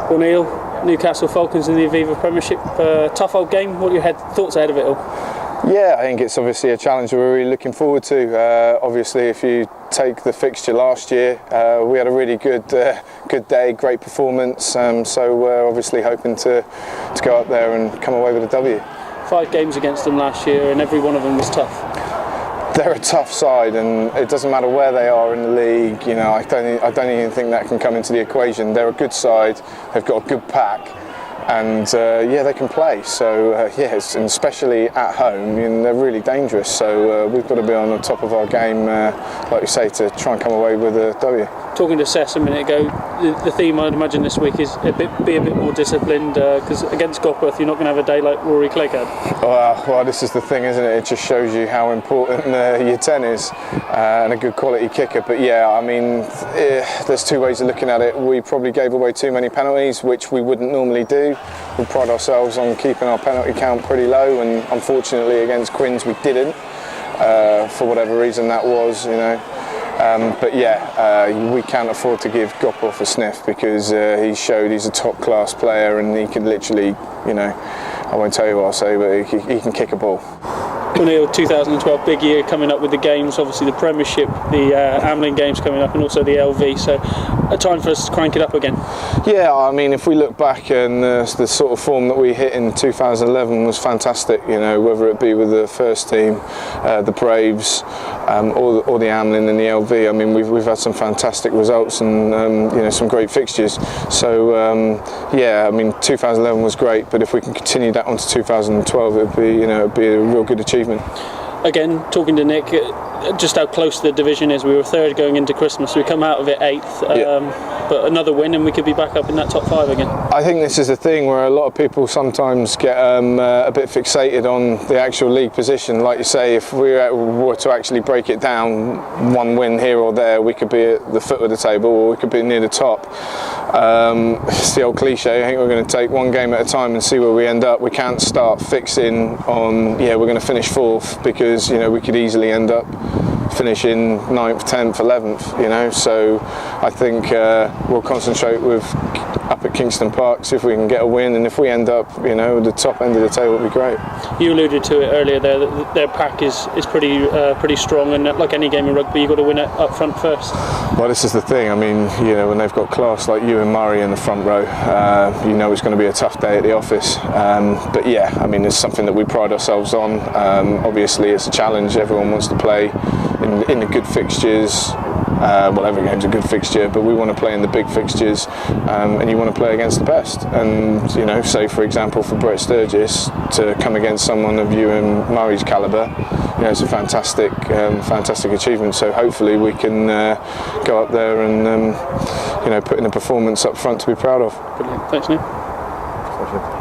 Well, Neil, Newcastle Falcons in the Aviva Premiership, tough old game. What are your thoughts ahead of it all? Yeah, I think it's obviously a challenge we're really looking forward to. Obviously, if you take the fixture last year, we had a really good day, great performance. So we're obviously hoping to go up there and come away with a W. 5 games against them last year, and every one of them was tough. They're a tough side, and it doesn't matter where they are in the league. You know, I don't even think that can come into the equation. They're a good side. They've got a good pack. And yeah, they can play. So yes, and especially at home, they're really dangerous. So we've got to be on the top of our game, like you say, to try and come away with a W. Talking to Sess a minute ago, the theme I'd imagine this week is be a bit more disciplined, because against Gopworth you're not going to have a day like Rory Clegg had. Well, this is the thing, isn't it? It just shows you how important your 10 is, and a good quality kicker. But yeah, I mean, there's 2 ways of looking at it. We probably gave away too many penalties, which we wouldn't normally do. We pride ourselves on keeping our penalty count pretty low, and unfortunately against Quins we didn't, for whatever reason that was, but yeah, we can't afford to give Gopworth a sniff, because he showed he's a top class player, and he can literally, I won't tell you what I'll say, but he can kick a ball. Well, Neil, 2012, big year coming up with the games, obviously the Premiership, the Amlin games coming up, and also the LV, so a time for us to crank it up again. Yeah, I mean, if we look back, and the sort of form that we hit in 2011 was fantastic, whether it be with the first team, the Braves, or the Amlin and the LV. I mean, we've had some fantastic results, and some great fixtures. So yeah, I mean, 2011 was great, but if we can continue that on to 2012, it'd be a real good achievement. Again, talking to Nick, just how close the division is. We were 3rd going into Christmas. We come out of it 8th, but another win and we could be back up in that top 5 again. I think this is the thing where a lot of people sometimes get a bit fixated on the actual league position. Like you say, if we were to actually break it down, 1 win here or there, we could be at the foot of the table, or we could be near the top. It's the old cliche. I think we're going to take 1 game at a time and see where we end up. We can't start fixing on, we're going to finish 4th, because we could easily end up finishing 9th, 10th, 11th, so I think we'll concentrate with up at Kingston Park, see if we can get a win, and if we end up at the top end of the table, it'd be great. You alluded to it earlier there, that their pack is pretty strong, and like any game of rugby, you've got to win it up front first. Well, this is the thing. I mean, when they've got class like you and Murray in the front row, it's going to be a tough day at the office. But yeah, I mean, it's something that we pride ourselves on. Obviously, it's a challenge. Everyone wants to play in the good fixtures. Well, every game's a good fixture, but we want to play in the big fixtures, and you want to play against the best. And say for example for Brett Sturgis to come against someone of you and Murray's calibre, it's a fantastic achievement. So hopefully we can go up there and put in a performance up front to be proud of. Brilliant. Thanks, Neil. Pleasure.